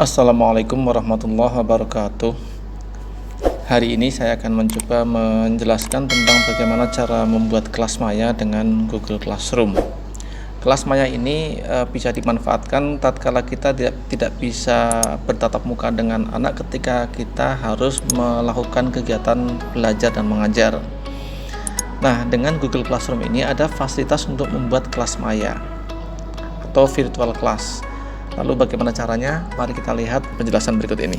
Assalamualaikum warahmatullahi wabarakatuh. Hari ini saya akan mencoba menjelaskan tentang bagaimana cara membuat kelas maya dengan Google Classroom. Kelas maya ini bisa dimanfaatkan tatkala kita tidak bisa bertatap muka dengan anak ketika kita harus melakukan kegiatan belajar dan mengajar. Nah, dengan Google Classroom ini ada fasilitas untuk membuat kelas maya atau virtual class. Lalu bagaimana caranya? Mari kita lihat penjelasan berikut ini.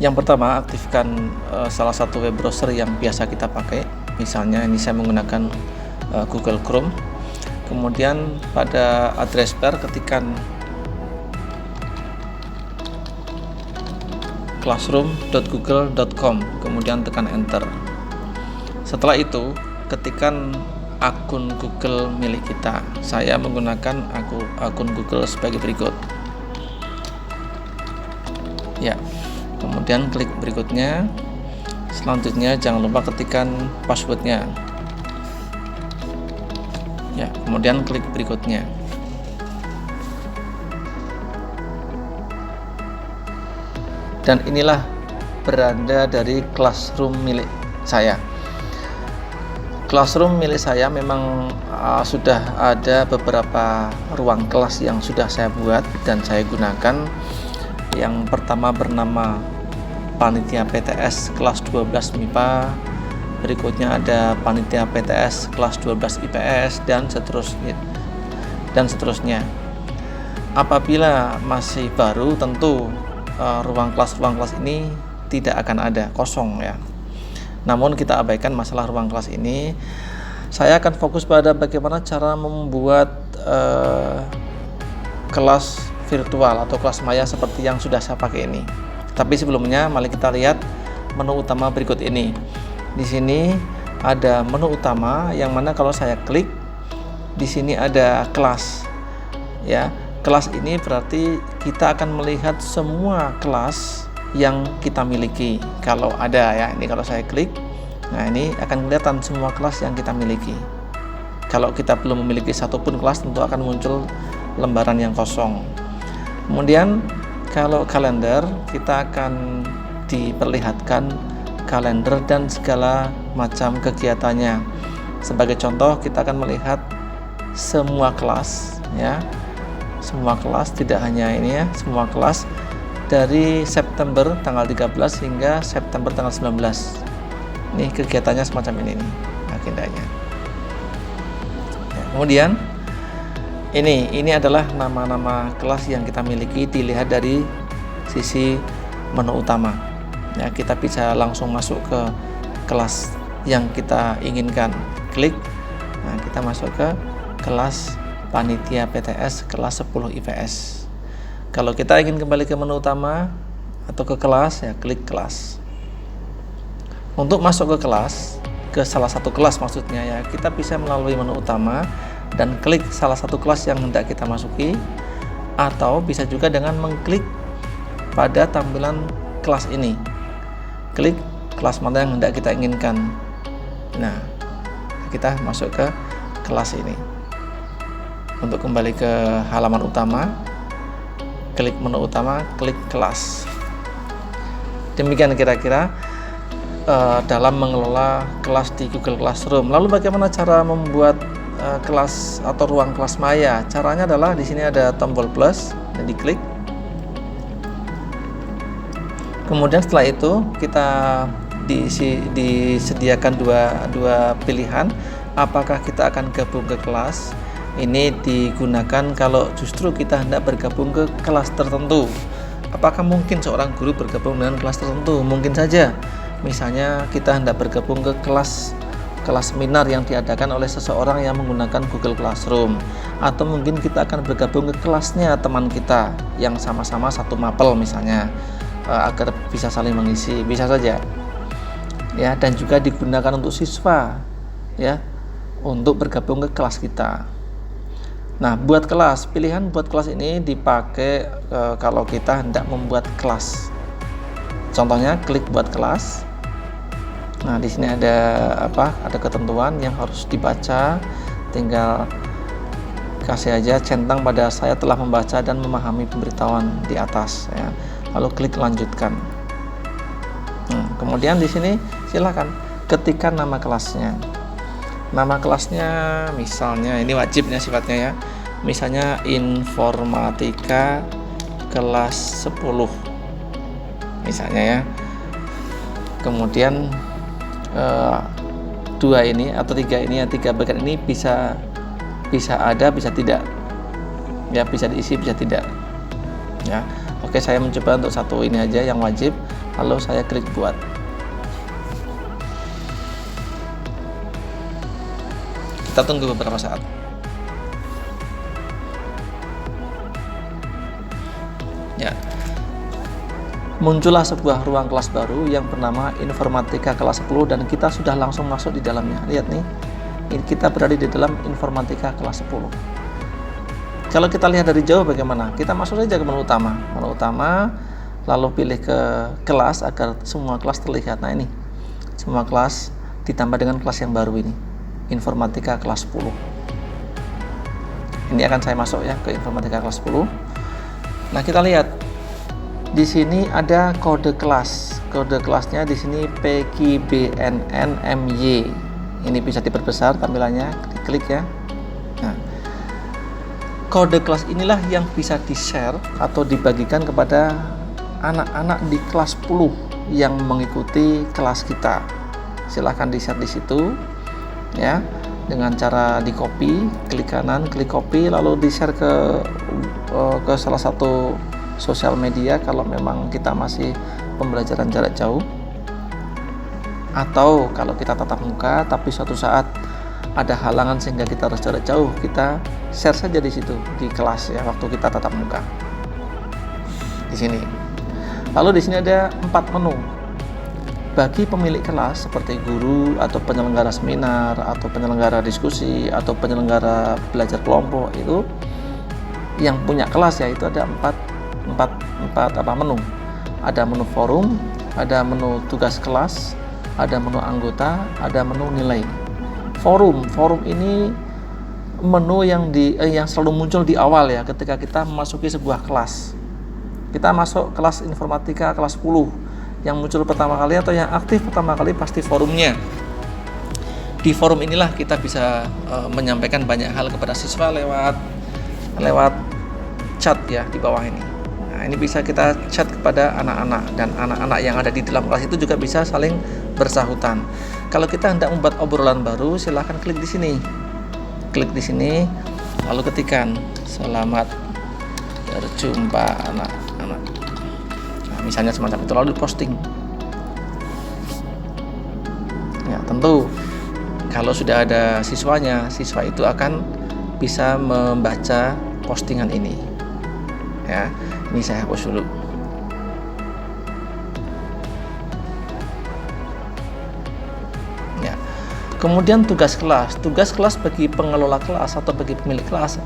Yang pertama, aktifkan salah satu web browser yang biasa kita pakai. Misalnya ini saya menggunakan Google Chrome. Kemudian pada address bar ketikkan classroom.google.com, kemudian tekan enter. Setelah itu ketikkan akun Google milik kita. Saya menggunakan akun Google sebagai berikut. Ya, kemudian klik berikutnya. Selanjutnya jangan lupa ketikkan passwordnya. Ya, kemudian klik berikutnya. Dan inilah beranda dari Classroom milik saya. Classroom milik saya memang sudah ada beberapa ruang kelas yang sudah saya buat dan saya gunakan. Yang pertama bernama Panitia PTS kelas 12 MIPA, berikutnya ada Panitia PTS kelas 12 IPS, dan seterusnya. Apabila masih baru, tentu ruang kelas ini tidak akan ada, kosong ya. Namun kita abaikan masalah ruang kelas ini. Saya akan fokus pada bagaimana cara membuat kelas virtual atau kelas maya seperti yang sudah saya pakai ini. Tapi sebelumnya mari kita lihat menu utama berikut ini. Di sini ada menu utama yang mana kalau saya klik di sini ada kelas ya. Kelas ini berarti kita akan melihat semua kelas yang kita miliki kalau ada ya. Ini kalau saya klik, nah ini akan kelihatan semua kelas yang kita miliki. Kalau kita belum memiliki satupun kelas, tentu akan muncul lembaran yang kosong. Kemudian kalau kalender, kita akan diperlihatkan kalender dan segala macam kegiatannya. Sebagai contoh, kita akan melihat semua kelas ya. Semua kelas, tidak hanya ini ya, semua kelas dari September tanggal 13 hingga September tanggal 19. Ini kegiatannya semacam ini nih, agendanya. Ya, kemudian ini adalah nama-nama kelas yang kita miliki, dilihat dari sisi menu utama. Ya, kita bisa langsung masuk ke kelas yang kita inginkan. Klik, nah kita masuk ke kelas Panitia PTS kelas 10 IPS. Kalau kita ingin kembali ke menu utama atau ke kelas, ya klik kelas. Untuk masuk ke kelas, ke salah satu kelas maksudnya ya, kita bisa melalui menu utama dan klik salah satu kelas yang hendak kita masuki, atau bisa juga dengan mengklik pada tampilan kelas ini. Klik kelas mana yang hendak kita inginkan. Nah, kita masuk ke kelas ini. Untuk kembali ke halaman utama, klik menu utama, klik kelas. Demikian kira-kira dalam mengelola kelas di Google Classroom. Lalu bagaimana cara membuat kelas atau ruang kelas maya? Caranya adalah di sini ada tombol plus dan diklik. Kemudian setelah itu kita disediakan dua pilihan, apakah kita akan gabung ke kelas. Ini digunakan kalau justru kita hendak bergabung ke kelas tertentu. Apakah mungkin seorang guru bergabung dengan kelas tertentu? Mungkin saja. Misalnya kita hendak bergabung ke kelas seminar yang diadakan oleh seseorang yang menggunakan Google Classroom, atau mungkin kita akan bergabung ke kelasnya teman kita yang sama-sama satu mapel misalnya, agar bisa saling mengisi. Bisa saja. Ya, dan juga digunakan untuk siswa ya, untuk bergabung ke kelas kita. Nah, buat kelas, pilihan buat kelas ini dipakai kalau kita hendak membuat kelas Contohnya klik buat kelas. Nah, di sini ada apa? Ada ketentuan yang harus dibaca. Tinggal kasih aja centang pada saya telah membaca dan memahami pemberitahuan di atas ya. Lalu klik lanjutkan. Kemudian di sini silakan ketikkan nama kelasnya. Nama kelasnya misalnya ini wajibnya sifatnya ya. Misalnya informatika kelas 10. Misalnya ya. Kemudian 2 ini atau 3 ini, 3 bagian ini bisa ada, bisa tidak. Ya, bisa diisi, bisa tidak. Ya. Oke, saya mencoba untuk satu ini aja yang wajib, lalu saya klik buat. Kita tunggu beberapa saat. Ya. Muncullah sebuah ruang kelas baru yang bernama Informatika kelas 10 dan kita sudah langsung masuk di dalamnya. Lihat nih. Ini kita berada di dalam Informatika kelas 10. Kalau kita lihat dari jauh bagaimana? Kita masuk saja ke menu utama. Menu utama, lalu pilih ke kelas agar semua kelas terlihat. Nah, ini. Semua kelas ditambah dengan kelas yang baru ini. Informatika kelas 10. Ini akan saya masuk ya ke Informatika kelas 10. Nah, kita lihat di sini ada kode kelas. Kode kelasnya di sini PKBNNMY. Ini bisa diperbesar tampilannya, diklik ya. Nah, kode kelas inilah yang bisa di-share atau dibagikan kepada anak-anak di kelas 10 yang mengikuti kelas kita. Silahkan di-share di situ. Ya, dengan cara di copy, klik kanan, klik copy, lalu di share ke salah satu sosial media kalau memang kita masih pembelajaran jarak jauh, atau kalau kita tatap muka tapi suatu saat ada halangan sehingga kita harus jarak jauh, kita share saja di situ di kelas ya waktu kita tatap muka di sini. Lalu di sini ada 4 menu. Bagi pemilik kelas seperti guru atau penyelenggara seminar atau penyelenggara diskusi atau penyelenggara belajar kelompok, itu yang punya kelas ya, itu ada 4 menu. Ada menu forum, ada menu tugas kelas, ada menu anggota, ada menu nilai. Forum ini menu yang selalu muncul di awal ya ketika kita memasuki sebuah kelas. Kita masuk kelas informatika kelas 10. Yang muncul pertama kali atau yang aktif pertama kali pasti forumnya. Di forum inilah kita bisa menyampaikan banyak hal kepada siswa lewat chat ya di bawah ini. Nah, ini bisa kita chat kepada anak-anak, dan anak-anak yang ada di dalam kelas itu juga bisa saling bersahutan. Kalau kita hendak membuat obrolan baru, silahkan klik di sini. Klik di sini, lalu ketikkan selamat berjumpa anak-anak. Misalnya semacam itu, lalu diposting. Ya, tentu kalau sudah ada siswanya, siswa itu akan bisa membaca postingan ini. Ya, ini saya hapus dulu. Ya. Kemudian tugas kelas. Tugas kelas bagi pengelola kelas atau bagi pemilik kelas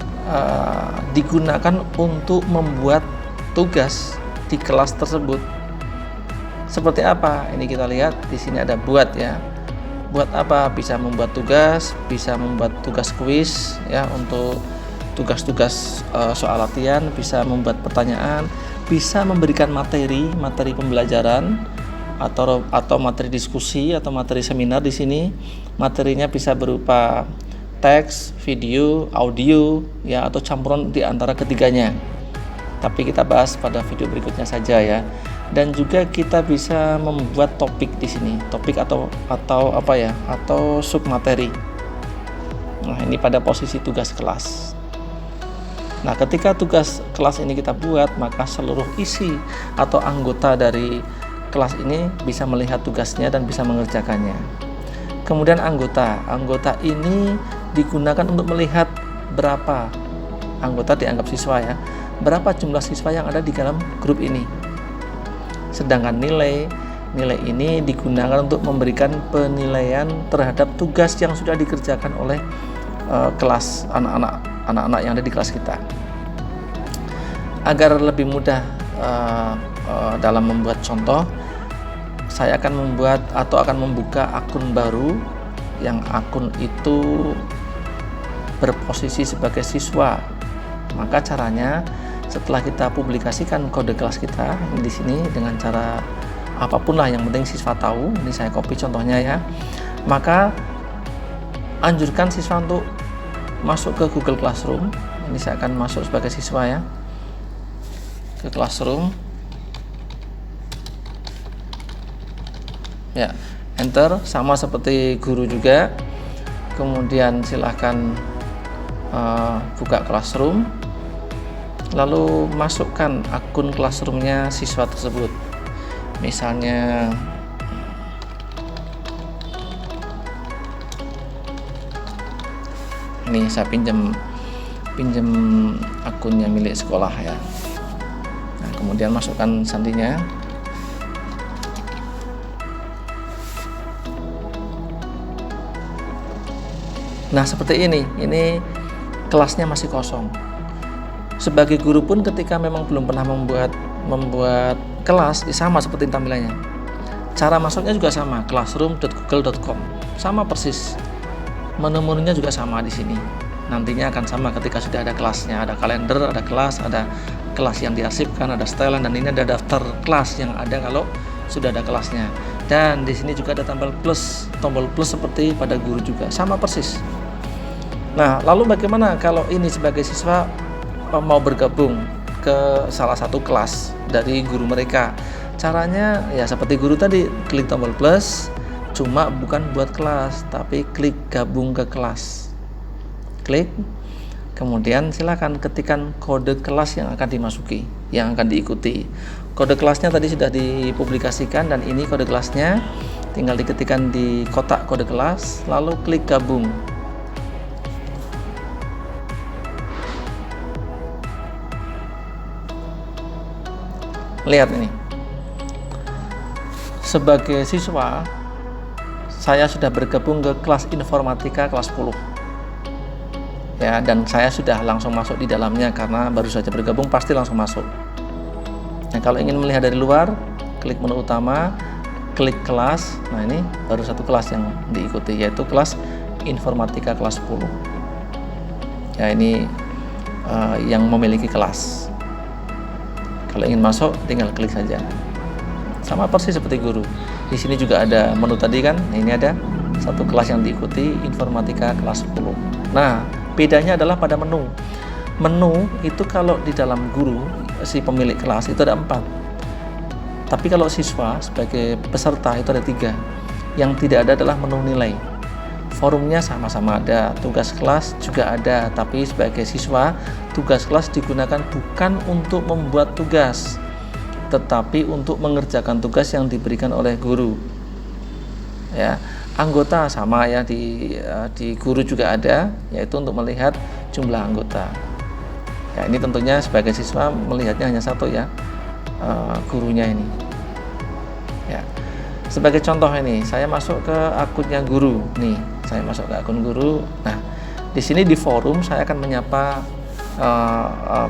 digunakan untuk membuat tugas di kelas tersebut. Seperti apa? Ini kita lihat di sini ada buat ya. Buat apa? Bisa membuat tugas, bisa membuat tugas kuis ya untuk tugas-tugas soal latihan, bisa membuat pertanyaan, bisa memberikan materi pembelajaran atau materi diskusi atau materi seminar. Di sini materinya bisa berupa teks, video, audio ya, atau campuran di antara ketiganya. Tapi kita bahas pada video berikutnya saja ya. Dan juga kita bisa membuat topik di sini, topik atau apa ya, atau submateri. Nah, ini pada posisi tugas kelas. Nah, ketika tugas kelas ini kita buat, maka seluruh isi atau anggota dari kelas ini bisa melihat tugasnya dan bisa mengerjakannya. Kemudian anggota ini digunakan untuk melihat berapa anggota dianggap siswa ya. Berapa jumlah siswa yang ada di dalam grup ini. Sedangkan nilai ini digunakan untuk memberikan penilaian terhadap tugas yang sudah dikerjakan oleh kelas anak-anak yang ada di kelas kita. Agar lebih mudah dalam membuat contoh, saya akan membuat atau akan membuka akun baru yang akun itu berposisi sebagai siswa. Maka caranya setelah kita publikasikan kode kelas kita di sini dengan cara apapun lah, yang penting siswa tahu. Ini saya copy contohnya ya. Maka anjurkan siswa untuk masuk ke Google Classroom. Ini saya akan masuk sebagai siswa ya, ke Classroom. Ya, enter, sama seperti guru juga. Kemudian silahkan buka Classroom, lalu masukkan akun Classroomnya siswa tersebut. Misalnya ini saya pinjam akunnya milik sekolah ya. Nah, kemudian masukkan sandinya. Nah, seperti ini kelasnya masih kosong. Sebagai guru pun ketika memang belum pernah membuat kelas, sama seperti tampilannya. Cara masuknya juga sama, classroom.google.com, sama persis. Menu-menunya juga sama di sini. Nantinya akan sama ketika sudah ada kelasnya, ada kalender, ada kelas yang diarsipkan, ada setelan, dan ini ada daftar kelas yang ada kalau sudah ada kelasnya. Dan di sini juga ada tombol plus seperti pada guru juga, sama persis. Nah, lalu bagaimana kalau ini sebagai siswa mau bergabung ke salah satu kelas dari guru mereka? Caranya ya seperti guru tadi, klik tombol plus, cuma bukan buat kelas, tapi klik gabung ke kelas. Klik, kemudian silakan ketikkan kode kelas yang akan dimasuki, yang akan diikuti. Kode kelasnya tadi sudah dipublikasikan, dan ini kode kelasnya, tinggal diketikkan di kotak kode kelas, lalu klik gabung. Lihat ini, sebagai siswa saya sudah bergabung ke kelas informatika kelas 10 ya, dan saya sudah langsung masuk di dalamnya karena baru saja bergabung, pasti langsung masuk. Nah, kalau ingin melihat dari luar, klik menu utama, klik kelas. Nah, ini baru satu kelas yang diikuti, yaitu kelas informatika kelas 10 ya. Ini yang memiliki kelas. Kalau ingin masuk, tinggal klik saja. Sama persis seperti guru. Di sini juga ada menu tadi kan. Nah, ini ada satu kelas yang diikuti, informatika kelas 10. Nah, bedanya adalah pada menu. Menu itu kalau di dalam guru, si pemilik kelas itu ada 4. Tapi kalau siswa sebagai peserta itu ada 3. Yang tidak ada adalah menu nilai. Forumnya sama-sama ada, tugas kelas juga ada, tapi sebagai siswa tugas kelas digunakan bukan untuk membuat tugas, tetapi untuk mengerjakan tugas yang diberikan oleh guru. Ya, anggota sama ya, di guru juga ada, yaitu untuk melihat jumlah anggota. Ya, ini tentunya sebagai siswa melihatnya hanya satu ya, gurunya ini. Ya. Sebagai contoh ini, saya masuk ke akunnya guru. Nih, saya masuk ke akun guru. Nah, di sini di forum saya akan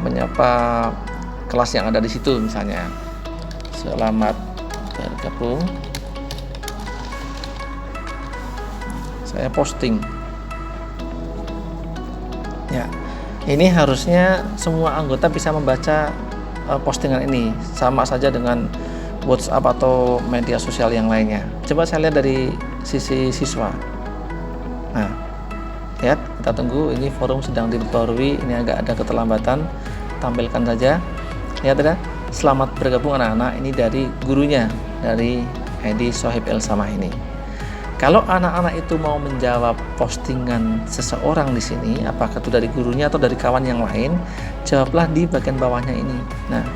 menyapa kelas yang ada di situ, misalnya selamat bergabung. Saya posting. Ya, ini harusnya semua anggota bisa membaca postingan ini, sama saja dengan WhatsApp atau media sosial yang lainnya. Coba saya lihat dari sisi siswa. Nah, lihat, kita tunggu, ini forum sedang diperbarui, ini agak ada keterlambatan, tampilkan saja. Lihat ada, selamat bergabung anak-anak, ini dari gurunya, dari Edi Sohib El Samah ini. Kalau anak-anak itu mau menjawab postingan seseorang di sini, apakah itu dari gurunya atau dari kawan yang lain, jawablah di bagian bawahnya ini. Nah,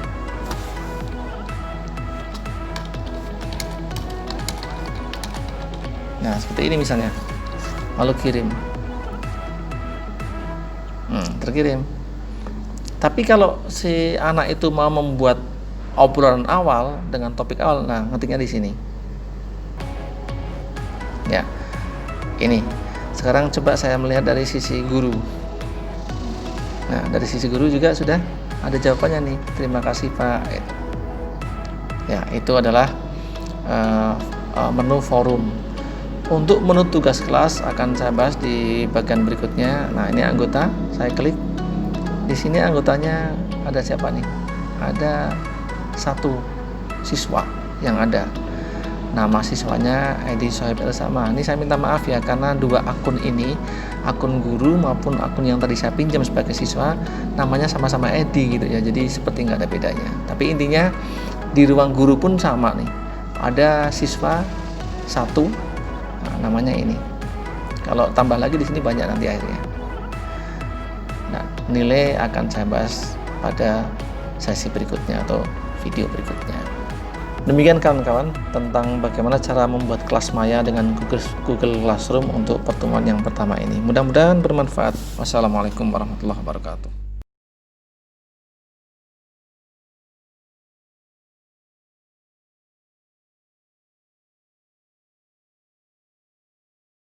seperti ini misalnya, lalu kirim, terkirim. Tapi kalau si anak itu mau membuat obrolan awal dengan topik awal, nah ngetiknya di sini. Ya, ini. Sekarang coba saya melihat dari sisi guru. Nah, dari sisi guru juga sudah ada jawabannya nih. Terima kasih Pak. Ya, itu adalah menu forum. Untuk menu tugas kelas akan saya bahas di bagian berikutnya. Nah, ini anggota, saya klik. Di sini anggotanya ada siapa nih? Ada 1 siswa yang ada. Nama siswanya ID Sohaib Elsama. Ini saya minta maaf ya, karena 2 akun ini, akun guru maupun akun yang tadi saya pinjam sebagai siswa, namanya sama-sama ID gitu ya. Jadi seperti nggak ada bedanya. Tapi intinya di ruang guru pun sama nih. Ada siswa 1, nah, namanya ini. Kalau tambah lagi di sini banyak nanti akhirnya. Nah, nilai akan saya bahas pada sesi berikutnya atau video berikutnya. Demikian kawan-kawan tentang bagaimana cara membuat kelas maya dengan Google Classroom untuk pertemuan yang pertama ini. Mudah-mudahan bermanfaat. Wassalamualaikum warahmatullahi wabarakatuh.